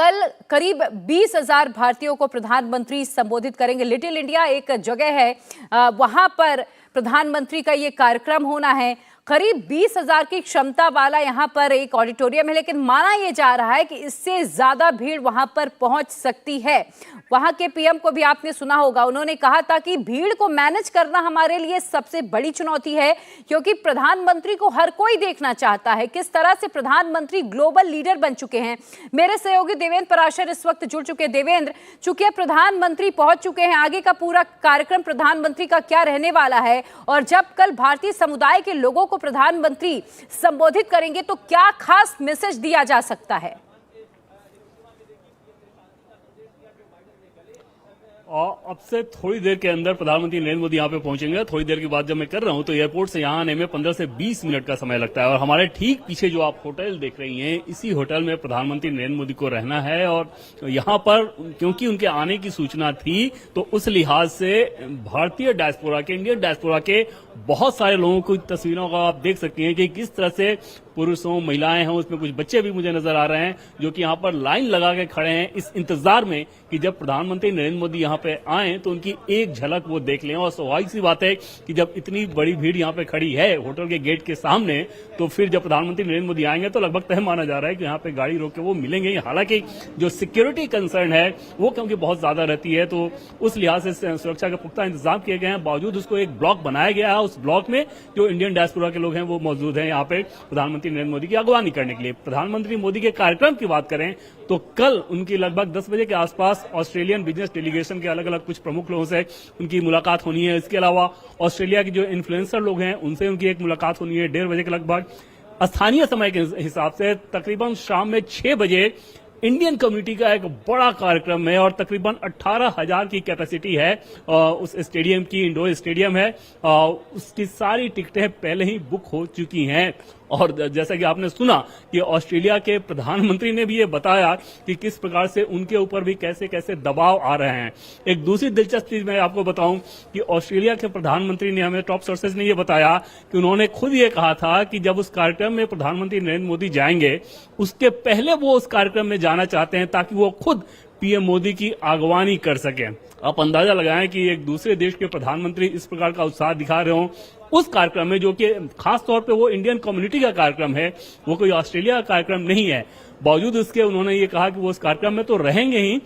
कल करीब 20,000 भारतीयों को प्रधानमंत्री संबोधित करेंगे। लिटिल इंडिया एक जगह है, वहां पर प्रधानमंत्री का ये कार्यक्रम होना है। करीब 20,000 की क्षमता वाला यहाँ पर एक ऑडिटोरियम है, लेकिन माना यह जा रहा है कि इससे ज्यादा भीड़ वहां पर पहुंच सकती है। वहां के पीएम को भी आपने सुना होगा, उन्होंने कहा था कि भीड़ को मैनेज करना हमारे लिए सबसे बड़ी चुनौती है, क्योंकि प्रधानमंत्री को हर कोई देखना चाहता है। किस तरह से प्रधानमंत्री ग्लोबल लीडर बन चुके हैं। मेरे सहयोगी देवेंद्र पराशर इस वक्त जुड़ चुके हैं। देवेंद्र, चूंकि प्रधानमंत्री पहुंच चुके हैं, आगे का पूरा कार्यक्रम प्रधानमंत्री का क्या रहने वाला है, और जब कल भारतीय समुदाय के लोगों को प्रधानमंत्री संबोधित करेंगे तो क्या खास मैसेज दिया जा सकता है? और अब से थोड़ी देर के अंदर प्रधानमंत्री नरेंद्र मोदी यहाँ पे पहुंचेंगे। थोड़ी देर की बात जब मैं कर रहा हूँ तो एयरपोर्ट से यहाँ आने में 15 से 20 मिनट का समय लगता है। और हमारे ठीक पीछे जो आप होटल देख रही हैं, इसी होटल में प्रधानमंत्री नरेंद्र मोदी को रहना है। और यहाँ पर क्योंकि उनके आने की सूचना थी, तो उस लिहाज से भारतीय डायस्पोरा के, इंडियन डायस्पोरा के बहुत सारे लोगों की तस्वीरों को आप देख सकती हैं कि किस तरह से पुरुष हों, महिलाएं हैं, उसमें कुछ बच्चे भी मुझे नजर आ रहे हैं, जो कि यहाँ पर लाइन लगा के खड़े हैं इस इंतजार में कि जब प्रधानमंत्री नरेंद्र मोदी यहाँ पे आए तो उनकी एक झलक वो देख लें। और स्वाभाविक सी बात है कि जब इतनी बड़ी भीड़ यहाँ पे खड़ी है होटल के गेट के सामने, तो फिर जब प्रधानमंत्री नरेंद्र मोदी आएंगे तो लगभग तय माना जा रहा है कि यहाँ पे गाड़ी रोक के वो मिलेंगे। हालांकि जो सिक्योरिटी कंसर्न है वो क्योंकि बहुत ज्यादा रहती है, तो उस लिहाज से सुरक्षा के पुख्ता इंतजाम किए गए हैं। बावजूद उसको एक ब्लॉक बनाया गया है, उस ब्लॉक में जो इंडियन डायस्पोरा के लोग हैं वो मौजूद हैं यहाँ पे प्रधानमंत्री नरेंद्र मोदी की अगवानी करने के लिए। प्रधानमंत्री मोदी के कार्यक्रम की बात करें तो कल उनकी लगभग 10 बजे के आसपास ऑस्ट्रेलियन बिजनेस डेलीगेशन के अलग अलग कुछ प्रमुख लोगों से उनकी मुलाकात होनी है। इसके अलावा ऑस्ट्रेलिया के जो इन्फ्लुएंसर लोग हैं उनसे उनकी एक मुलाकात होनी है 1:30 बजे के लगभग। स्थानीय समय के हिसाब से तकरीबन शाम में 6 बजे इंडियन कम्युनिटी का एक बड़ा कार्यक्रम है और तकरीबन 18,000 की कैपेसिटी है उस स्टेडियम की, इंडोर स्टेडियम है। उसकी सारी टिकटें पहले ही बुक हो चुकी हैं। और जैसा कि आपने सुना कि ऑस्ट्रेलिया के प्रधानमंत्री ने भी ये बताया कि किस प्रकार से उनके ऊपर भी कैसे कैसे दबाव आ रहे हैं। एक दूसरी दिलचस्प चीज मैं आपको बताऊं कि ऑस्ट्रेलिया के प्रधानमंत्री ने, हमें टॉप सोर्सेज ने ये बताया कि उन्होंने खुद ये कहा था कि जब उस कार्यक्रम में प्रधानमंत्री नरेंद्र मोदी जाएंगे उसके पहले वो उस कार्यक्रम में जाना चाहते हैं ताकि वो खुद पीएम मोदी की अगवानी कर सकें। आप अंदाजा लगाएं कि एक दूसरे देश के प्रधानमंत्री इस प्रकार का उत्साह दिखा रहे हों उस कार्यक्रम में, जो कि खास तौर पे वो इंडियन कम्युनिटी का कार्यक्रम है, वो कोई ऑस्ट्रेलिया का कार्यक्रम नहीं है। बावजूद इसके उन्होंने ये कहा कि वो उस कार्यक्रम में तो रहेंगे ही,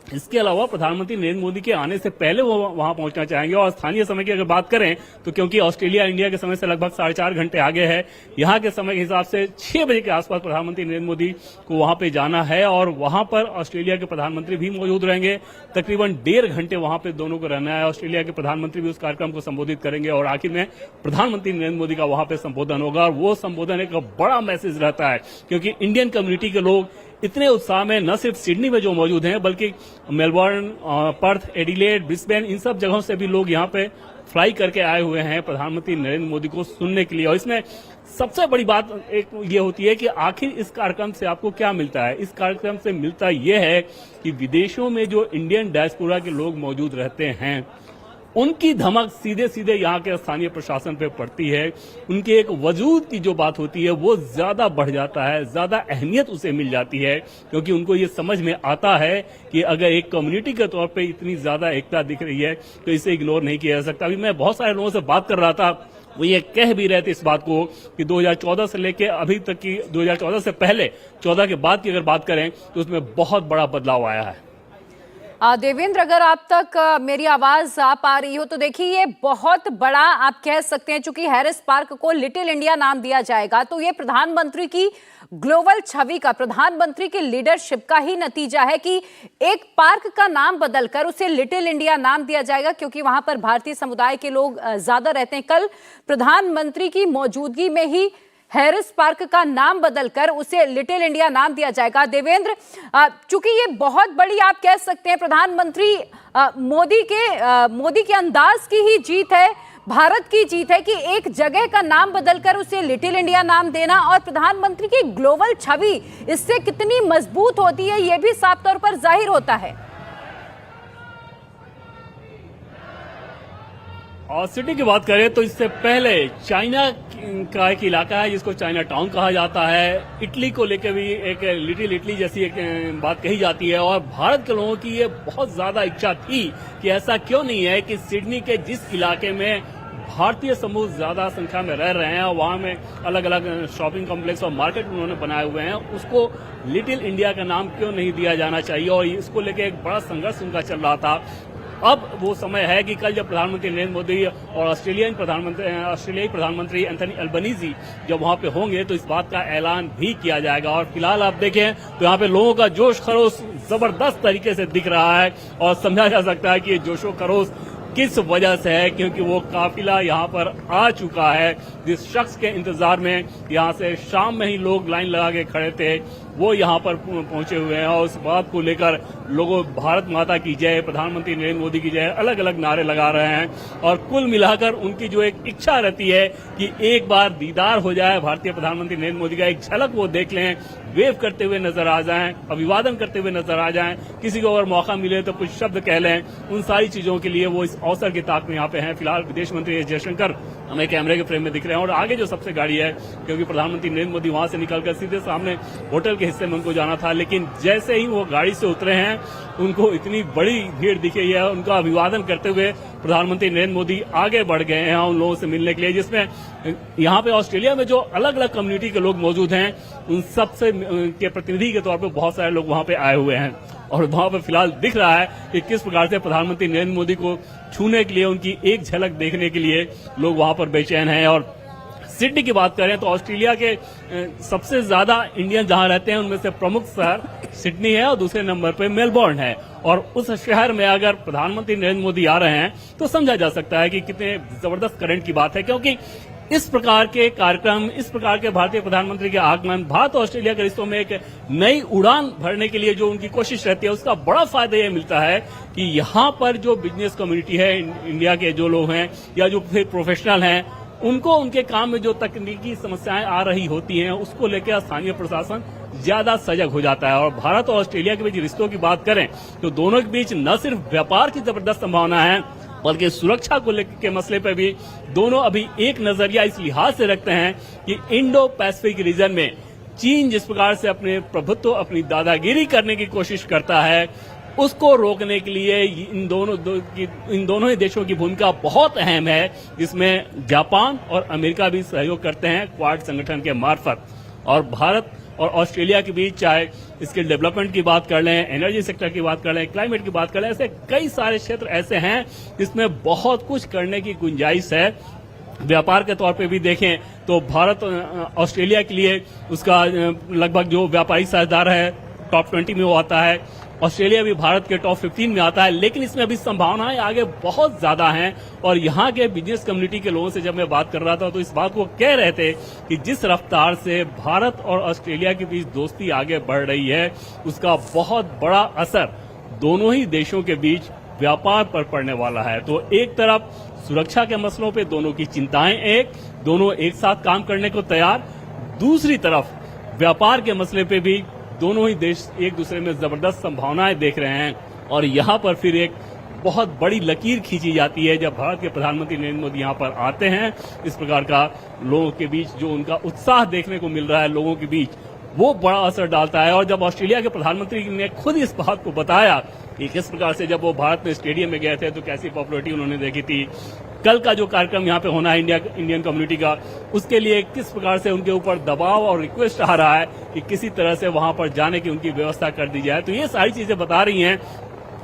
इसके अलावा प्रधानमंत्री नरेंद्र मोदी के आने से पहले वो वहां पहुंचना चाहेंगे। और स्थानीय समय की अगर बात करें तो क्योंकि ऑस्ट्रेलिया इंडिया के समय से लगभग 4.5 घंटे आगे है, यहाँ के समय के हिसाब से 6 बजे के आसपास प्रधानमंत्री नरेंद्र मोदी को वहां पे जाना है। और वहां पर ऑस्ट्रेलिया के प्रधानमंत्री भी मौजूद रहेंगे। तकरीबन 1.5 घंटे वहां पे दोनों को रहना है। ऑस्ट्रेलिया के प्रधानमंत्री भी उस कार्यक्रम को संबोधित करेंगे और आखिर में प्रधानमंत्री नरेंद्र मोदी का वहां पे संबोधन होगा। और वो संबोधन एक बड़ा मैसेज रहता है, क्योंकि इंडियन कम्युनिटी के लोग इतने उत्साह में न सिर्फ सिडनी में जो मौजूद हैं, बल्कि मेलबर्न, पर्थ, एडिलेड, ब्रिस्बेन, इन सब जगहों से भी लोग यहाँ पे फ्लाई करके आए हुए हैं प्रधानमंत्री नरेंद्र मोदी को सुनने के लिए। और इसमें सबसे बड़ी बात एक ये होती है कि आखिर इस कार्यक्रम से आपको क्या मिलता है। इस कार्यक्रम से मिलता यह है कि विदेशों में जो इंडियन डायस्पोरा के लोग मौजूद रहते हैं उनकी धमक सीधे सीधे यहाँ के स्थानीय प्रशासन पे पड़ती है। उनके एक वजूद की जो बात होती है वो ज्यादा बढ़ जाता है, ज्यादा अहमियत उसे मिल जाती है, क्योंकि उनको ये समझ में आता है कि अगर एक कम्युनिटी के तौर पे इतनी ज्यादा एकता दिख रही है तो इसे इग्नोर नहीं किया जा सकता। अभी मैं बहुत सारे लोगों से बात कर रहा था, वो ये कह भी रहे थे इस बात को कि 2014 से लेके अभी तक की, 2014 से पहले 14 के बाद की अगर बात करें तो उसमें बहुत बड़ा बदलाव आया है। देवेंद्र, अगर आप तक मेरी आवाज आ पा रही हो तो देखिए, ये बहुत बड़ा आप कह सकते हैं, चूंकि हैरिस पार्क को लिटिल इंडिया नाम दिया जाएगा तो ये प्रधानमंत्री की ग्लोबल छवि का, प्रधानमंत्री की लीडरशिप का ही नतीजा है कि एक पार्क का नाम बदलकर उसे लिटिल इंडिया नाम दिया जाएगा, क्योंकि वहां पर भारतीय समुदाय के लोग ज्यादा रहते हैं। कल प्रधानमंत्री की मौजूदगी में ही हैरिस पार्क का नाम बदलकर उसे लिटिल इंडिया नाम दिया जाएगा। देवेंद्र, चूंकि ये बहुत बड़ी आप कह सकते हैं प्रधानमंत्री मोदी के अंदाज की ही जीत है, भारत की जीत है कि एक जगह का नाम बदलकर उसे लिटिल इंडिया नाम देना, और प्रधानमंत्री की ग्लोबल छवि इससे कितनी मजबूत होती है ये भी साफ तौर पर जाहिर होता है। और सिटी की बात करें तो इससे पहले चाइना का एक इलाका है जिसको चाइना टाउन कहा जाता है। इटली को लेकर भी एक लिटिल इटली जैसी एक बात कही जाती है और भारत के लोगों की ये बहुत ज्यादा इच्छा थी कि ऐसा क्यों नहीं है कि सिडनी के जिस इलाके में भारतीय समूह ज्यादा संख्या में रह रहे हैं और वहां में अलग अलग शॉपिंग कॉम्प्लेक्स और मार्केट उन्होंने बनाए हुए हैं, उसको लिटिल इंडिया का नाम क्यों नहीं दिया जाना चाहिए। और इसको लेकर एक बड़ा संघर्ष उनका चल रहा था। अब वो समय है कि कल जब प्रधानमंत्री नरेंद्र मोदी और ऑस्ट्रेलियाई प्रधानमंत्री एंथनी अल्बनीजी जब वहां पे होंगे तो इस बात का ऐलान भी किया जाएगा। और फिलहाल आप देखें तो यहाँ पे लोगों का जोश खरोश जबरदस्त तरीके से दिख रहा है और समझा जा सकता है कि ये जोशो खरोश किस वजह से है, क्योंकि वो काफिला यहाँ पर आ चुका है। जिस शख्स के इंतजार में यहाँ से शाम में ही लोग लाइन लगा के खड़े थे वो यहाँ पर पहुंचे हुए हैं और उस बात को लेकर लोगों भारत माता की जय, प्रधानमंत्री नरेंद्र मोदी की जय अलग अलग नारे लगा रहे हैं। और कुल मिलाकर उनकी जो एक इच्छा रहती है कि एक बार दीदार हो जाए भारतीय प्रधानमंत्री नरेंद्र मोदी का, एक झलक वो देख लें, वेव करते हुए नजर आ जाएं, अभिवादन करते हुए नजर आ जाएं, किसी को अगर मौका मिले तो कुछ शब्द कह लें, उन सारी चीजों के लिए वो इस अवसर की ताक में यहाँ पे हैं। फिलहाल विदेश मंत्री एस जयशंकर हमें कैमरे के फ्रेम में दिख रहे हैं और आगे जो सबसे गाड़ी है, क्योंकि प्रधानमंत्री नरेंद्र मोदी वहां से निकलकर सीधे सामने होटल के हिस्से में उनको जाना था, लेकिन जैसे ही वो गाड़ी से उतरे हैं उनको इतनी बड़ी भीड़ दिखी है। उनका अभिवादन करते हुए प्रधानमंत्री नरेंद्र मोदी आगे बढ़ गए हैं उन लोगों से मिलने के लिए, जिसमें यहाँ पे ऑस्ट्रेलिया में जो अलग अलग कम्युनिटी के लोग मौजूद हैं उन सब से के प्रतिनिधि के तौर पे बहुत सारे लोग वहां पे आए हुए हैं। और वहां पर फिलहाल दिख रहा है कि किस प्रकार से प्रधानमंत्री नरेंद्र मोदी को छूने के लिए, उनकी एक झलक देखने के लिए लोग वहां पर बेचैन हैं। और सिडनी की बात करें तो ऑस्ट्रेलिया के सबसे ज्यादा इंडियन जहां रहते हैं उनमें से प्रमुख शहर सिडनी है और दूसरे नंबर पे मेलबोर्न है। और उस शहर में अगर प्रधानमंत्री नरेंद्र मोदी आ रहे हैं तो समझा जा सकता है कि कितने जबरदस्त करंट की बात है, क्योंकि इस प्रकार के कार्यक्रम, इस प्रकार के भारतीय प्रधानमंत्री के आगमन भारत और ऑस्ट्रेलिया के रिश्तों में एक नई उड़ान भरने के लिए जो उनकी कोशिश रहती है उसका बड़ा फायदा ये मिलता है कि यहाँ पर जो बिजनेस कम्युनिटी है, इंडिया के जो लोग हैं या जो फिर प्रोफेशनल हैं, उनको उनके काम में जो तकनीकी समस्याएं आ रही होती हैं उसको लेकर स्थानीय प्रशासन ज्यादा सजग हो जाता है। और भारत और ऑस्ट्रेलिया के बीच रिश्तों की बात करें तो दोनों के बीच न सिर्फ व्यापार की जबरदस्त संभावना है बल्कि सुरक्षा को लेकर के मसले पर भी दोनों अभी एक नजरिया इस लिहाज से रखते हैं कि इंडो पैसिफिक रीजन में चीन जिस प्रकार से अपने प्रभुत्व, अपनी दादागिरी करने की कोशिश करता है, उसको रोकने के लिए इन दोनों ही देशों की भूमिका बहुत अहम है, जिसमें जापान और अमेरिका भी सहयोग करते हैं क्वाड संगठन के मार्फत। और भारत और ऑस्ट्रेलिया के बीच चाहे स्किल डेवलपमेंट की बात कर लें, एनर्जी सेक्टर की बात कर लें, क्लाइमेट की बात कर लें, ऐसे कई सारे क्षेत्र ऐसे हैं जिसमें बहुत कुछ करने की गुंजाइश है। व्यापार के तौर पे भी देखें तो भारत ऑस्ट्रेलिया के लिए उसका लगभग जो व्यापारिक साझेदार है टॉप 20 में वो आता है, ऑस्ट्रेलिया भी भारत के टॉप 15 में आता है। लेकिन इसमें अभी संभावनाएं आगे बहुत ज्यादा हैं। और यहाँ के बिजनेस कम्युनिटी के लोगों से जब मैं बात कर रहा था तो इस बात को कह रहे थे कि जिस रफ्तार से भारत और ऑस्ट्रेलिया के बीच दोस्ती आगे बढ़ रही है उसका बहुत बड़ा असर दोनों ही देशों के बीच व्यापार पर पड़ने वाला है। तो एक तरफ सुरक्षा के मसलों पे दोनों की चिंताएं, दोनों एक साथ काम करने को तैयार, दूसरी तरफ व्यापार के मसले पे भी दोनों ही देश एक दूसरे में जबरदस्त संभावनाएं देख रहे हैं। और यहाँ पर फिर एक बहुत बड़ी लकीर खींची जाती है जब भारत के प्रधानमंत्री नरेंद्र मोदी यहाँ पर आते हैं। इस प्रकार का लोगों के बीच जो उनका उत्साह देखने को मिल रहा है लोगों के बीच, वो बड़ा असर डालता है। और जब ऑस्ट्रेलिया के प्रधानमंत्री ने खुद इस बात को बताया कि किस प्रकार से जब वो भारत में स्टेडियम में गए थे तो कैसी पॉपुलरिटी उन्होंने देखी थी, कल का जो कार्यक्रम यहाँ पे होना है इंडियन कम्युनिटी का, उसके लिए किस प्रकार से उनके ऊपर दबाव और रिक्वेस्ट आ रहा है कि किसी तरह से वहां पर जाने की उनकी व्यवस्था कर दी जाए। तो ये सारी चीजें बता रही हैं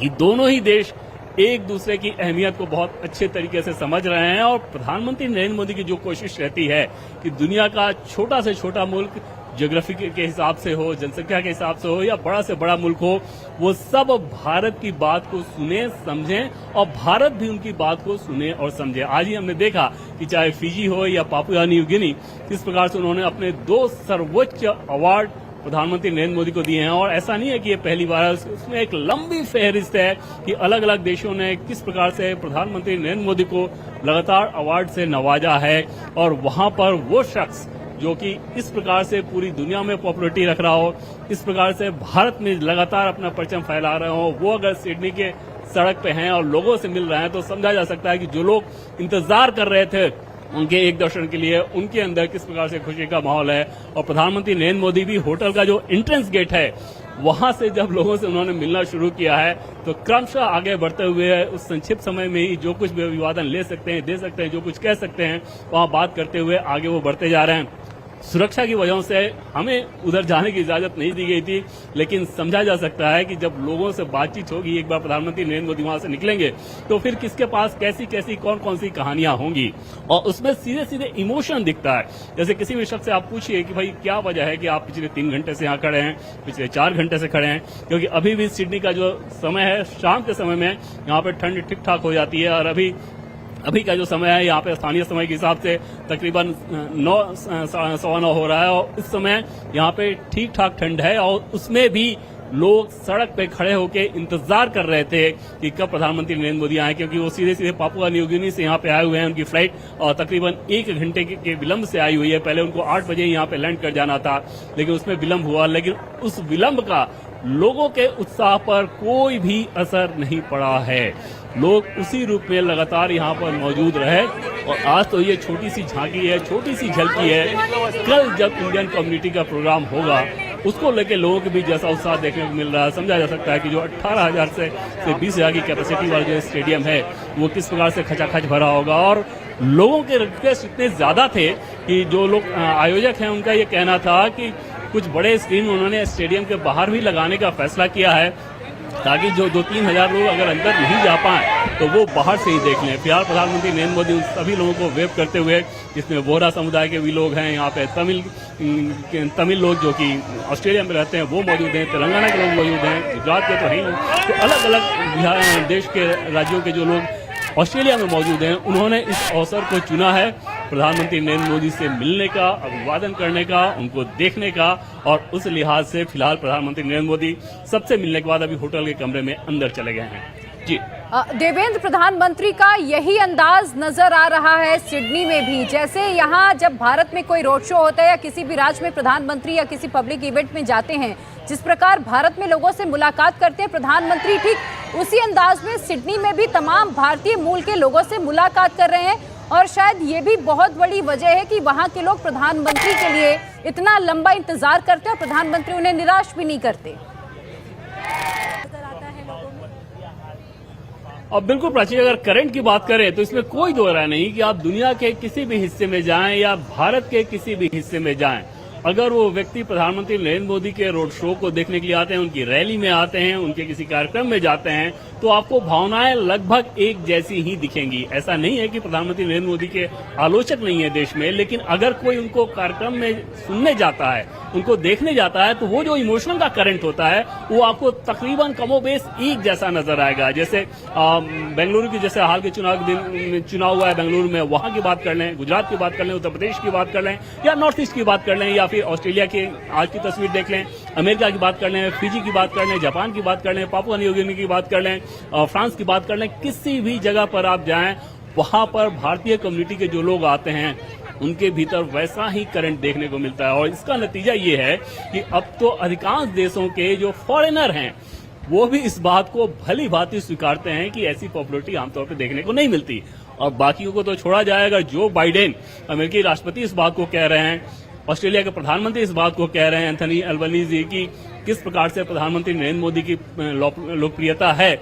कि दोनों ही देश एक दूसरे की अहमियत को बहुत अच्छे तरीके से समझ रहे हैं। और प्रधानमंत्री नरेंद्र मोदी की जो कोशिश रहती है कि दुनिया का छोटा से छोटा मुल्क ज्योग्राफी के हिसाब से हो, जनसंख्या के हिसाब से हो या बड़ा से बड़ा मुल्क हो, वो सब भारत की बात को सुने, समझें और भारत भी उनकी बात को सुने और समझे। आज ही हमने देखा कि चाहे फिजी हो या पापुआ न्यू गिनी, किस प्रकार से उन्होंने अपने 2 सर्वोच्च अवार्ड प्रधानमंत्री नरेंद्र मोदी को दिए हैं। और ऐसा नहीं है कि ये पहली बार है, उसमें एक लंबी फहरिस्त है कि अलग अलग देशों ने किस प्रकार से प्रधानमंत्री नरेंद्र मोदी को लगातार अवार्ड से नवाजा है। और वहां पर वो शख्स जो कि इस प्रकार से पूरी दुनिया में पॉपुलरिटी रख रहा हो, इस प्रकार से भारत में लगातार अपना परचम फैला रहे हो, वो अगर सिडनी के सड़क पे हैं और लोगों से मिल रहे हैं, तो समझा जा सकता है कि जो लोग इंतजार कर रहे थे उनके एक दर्शन के लिए, उनके अंदर किस प्रकार से खुशी का माहौल है। और प्रधानमंत्री नरेंद्र मोदी भी होटल का जो एंट्रेंस गेट है वहां से जब लोगों से उन्होंने मिलना शुरू किया है, तो क्रमशः आगे बढ़ते हुए उस संक्षिप्त समय में ही जो कुछ भी अभिवादन ले सकते हैं, दे सकते हैं, जो कुछ कह सकते हैं, वहां बात करते हुए आगे वो बढ़ते जा रहे हैं। सुरक्षा की वजहों से हमें उधर जाने की इजाजत नहीं दी गई थी, लेकिन समझा जा सकता है कि जब लोगों से बातचीत होगी, एक बार प्रधानमंत्री नरेंद्र मोदी वहां से निकलेंगे, तो फिर किसके पास कैसी कैसी कौन कौन सी कहानियां होंगी, और उसमें सीधे सीधे इमोशन दिखता है। जैसे किसी भी शख्स से आप पूछिए कि भाई क्या वजह है कि आप पिछले 3 घंटे से यहाँ खड़े हैं, पिछले 4 घंटे से खड़े हैं, क्योंकि अभी भी सिडनी का जो समय है, शाम के समय में यहाँ पे ठंड ठीक ठाक हो जाती है, और अभी का जो समय है यहाँ पे स्थानीय समय के हिसाब से तकरीबन 9:15 हो रहा है, और इस समय यहाँ पे ठीक ठाक ठंड है, और उसमें भी लोग सड़क पे खड़े होकर इंतजार कर रहे थे कि कब प्रधानमंत्री नरेंद्र मोदी आए, क्योंकि वो सीधे सीधे पापुआ न्यू गिनी से यहाँ पे आए हुए हैं। उनकी फ्लाइट और तकरीबन 1 घंटे के विलंब से आई हुई है। पहले उनको 8 बजे यहाँ पे लैंड कर जाना था, लेकिन उसमें विलंब हुआ, लेकिन उस विलंब का लोगों के उत्साह पर कोई भी असर नहीं पड़ा है। लोग उसी रूप में लगातार यहाँ पर मौजूद रहे, और आज तो ये छोटी सी झांकी है, छोटी सी झलकी है। कल जब इंडियन कम्युनिटी का प्रोग्राम होगा, उसको लेके लोगों के बीच जैसा उत्साह देखने को मिल रहा है, समझा जा सकता है कि जो 18,000 से 20,000 की कैपेसिटी वाला जो स्टेडियम है वो किस प्रकार से खचाखच भरा होगा। और लोगों के रिक्वेस्ट इतने ज्यादा थे कि जो लोग आयोजक हैं उनका ये कहना था कि कुछ बड़े स्क्रीन उन्होंने स्टेडियम के बाहर भी लगाने का फैसला किया है, ताकि जो 2-3 हजार लोग अगर अंदर नहीं जा पाए तो वो बाहर से ही देख लें। फिलहाल प्रधानमंत्री नरेंद्र मोदी उन सभी लोगों को वेव करते हुए, जिसमें बोहरा समुदाय के भी लोग हैं, यहाँ पे तमिल लोग जो कि ऑस्ट्रेलिया में रहते हैं वो मौजूद हैं, तेलंगाना के लोग मौजूद हैं, गुजरात के तो हैं, तो अलग अलग देश के राज्यों के जो लोग ऑस्ट्रेलिया में मौजूद हैं, उन्होंने इस अवसर को चुना है प्रधानमंत्री नरेंद्र मोदी से मिलने का, अभिवादन करने का, उनको देखने का। और उस लिहाज से फिलहाल प्रधानमंत्री नरेंद्र मोदी सबसे मिलने के बाद अभी होटल के कमरे में अंदर चले गए हैं। जी देवेंद्र, प्रधानमंत्री का यही अंदाज नजर आ रहा है सिडनी में भी। जैसे यहाँ जब भारत में कोई रोड शो होता है या किसी भी राज्य में प्रधानमंत्री या किसी पब्लिक इवेंट में जाते हैं, जिस प्रकार भारत में लोगों से मुलाकात करते हैं प्रधानमंत्री, ठीक उसी अंदाज में सिडनी में भी तमाम भारतीय मूल के लोगों से मुलाकात कर रहे हैं। और शायद ये भी बहुत बड़ी वजह है कि वहाँ के लोग प्रधानमंत्री के लिए इतना लंबा इंतजार करते हैं और प्रधानमंत्री उन्हें निराश भी नहीं करते। अब बिल्कुल प्राची, अगर करंट की बात करें तो इसमें कोई दो राय नहीं कि आप दुनिया के किसी भी हिस्से में जाएं या भारत के किसी भी हिस्से में जाएं, अगर वो व्यक्ति प्रधानमंत्री नरेंद्र मोदी के रोड शो को देखने के लिए आते हैं, उनकी रैली में आते हैं, उनके किसी कार्यक्रम में जाते हैं, तो आपको भावनाएं लगभग एक जैसी ही दिखेंगी। ऐसा नहीं है कि प्रधानमंत्री नरेंद्र मोदी के आलोचक नहीं है देश में, लेकिन अगर कोई उनको कार्यक्रम में सुनने जाता है, उनको देखने जाता है, तो वो जो इमोशनल का करंट होता है वो आपको तकरीबन कमोबेश एक जैसा नजर आएगा। जैसे बेंगलुरु की, जैसे हाल के चुनाव हुआ है बेंगलुरु में, वहां की बात कर लें, गुजरात की बात कर लें, उत्तर प्रदेश की बात कर लें, या नॉर्थ ईस्ट की बात कर लें, या फिर ऑस्ट्रेलिया की आज की तस्वीर देख लें, अमेरिका की बात कर लें, फिजी की बात कर लें, जापान की बात कर लें, पापुआ न्यू गिनी की बात कर लें, फ्रांस की बात कर लें, किसी भी जगह पर आप जाएं, वहां पर भारतीय कम्युनिटी के जो लोग आते हैं उनके भीतर वैसा ही करंट देखने को मिलता है। और इसका नतीजा ये है कि अब तो अधिकांश देशों के जो फॉरेनर हैं वो भी इस बात को भली भांति स्वीकारते हैं कि ऐसी पॉपुलैरिटी आमतौर पर देखने को नहीं मिलती। और बाकियों को तो छोड़ा जाएगा, जो बाइडेन अमेरिकी राष्ट्रपति इस बात को कह रहे हैं, ऑस्ट्रेलिया के प्रधानमंत्री इस बात को कह रहे हैं, एंथनी अल्बनीज़ी, की किस प्रकार से प्रधानमंत्री नरेंद्र मोदी की लोकप्रियता है,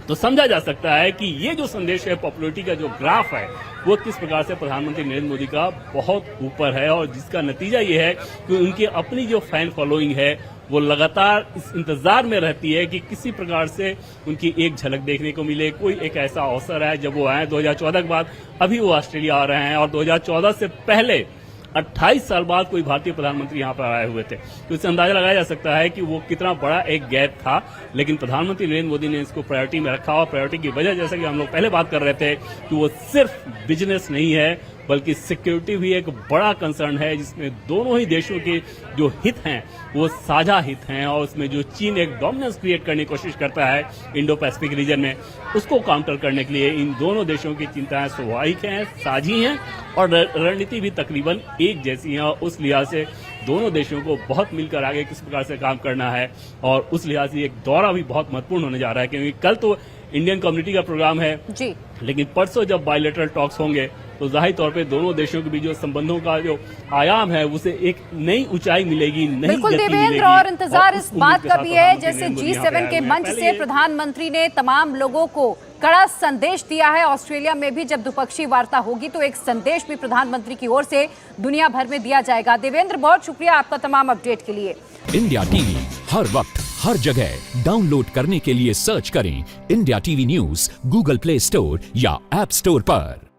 तो समझा जा सकता है कि ये जो संदेश है, पॉपुलैरिटी का जो ग्राफ है, वो किस प्रकार से प्रधानमंत्री नरेंद्र मोदी का बहुत ऊपर है। और जिसका नतीजा ये है कि उनकी अपनी जो फैन फॉलोइंग है वो लगातार इस इंतजार में रहती है कि किसी प्रकार से उनकी एक झलक देखने को मिले। कोई एक ऐसा अवसर है, जब वो आए 2014 के बाद, अभी वो ऑस्ट्रेलिया आ रहे हैं, और 2014 से पहले 28 साल बाद कोई भारतीय प्रधानमंत्री यहाँ पर आए हुए थे। तो इससे अंदाजा लगाया जा सकता है कि वो कितना बड़ा एक गैप था। लेकिन प्रधानमंत्री नरेंद्र मोदी ने इसको प्रायोरिटी में रखा, और प्रायोरिटी की वजह, जैसा कि हम लोग पहले बात कर रहे थे, कि वो सिर्फ बिजनेस नहीं है बल्कि सिक्योरिटी भी एक बड़ा कंसर्न है, जिसमें दोनों ही देशों के जो हित हैं वो साझा हित हैं। और उसमें जो चीन एक डोमिनेंस क्रिएट करने की कोशिश करता है इंडो पैसिफिक रीजन में, उसको काउंटर करने के लिए इन दोनों देशों की चिंताएं स्वाभाविक हैं, साझी हैं, और रणनीति भी तकरीबन एक जैसी है। और उस लिहाज से दोनों देशों को बहुत मिलकर आगे किस प्रकार से काम करना है, और उस लिहाज से एक दौरा भी बहुत महत्वपूर्ण होने जा रहा है, क्योंकि कल तो इंडियन कम्युनिटी का प्रोग्राम है जी। लेकिन परसों जब बायलैटरल टॉक्स होंगे तो जाहिर तौर पे दोनों देशों के बीच जो संबंधों का जो आयाम है उसे एक नई ऊंचाई मिलेगी, नई बिल्कुल गति देवेंद्र, मिलेगी। और इंतजार इस उम्मीद बात के का साथ भी है प्रधानमंत्री जैसे नरेंद्र मोदी यहाँ पे G7 आए के हुए हैं। मंच पहले से प्रधानमंत्री ने तमाम लोगों को कड़ा संदेश दिया है। ऑस्ट्रेलिया में भी जब द्विपक्षीय वार्ता होगी तो एक संदेश भी प्रधानमंत्री की ओर से दुनिया भर में दिया जाएगा। देवेंद्र, बहुत शुक्रिया आपका तमाम अपडेट के लिए। इंडिया टीवी हर वक्त हर जगह डाउनलोड करने के लिए सर्च करें India TV news Google play store या ऐप स्टोर पर।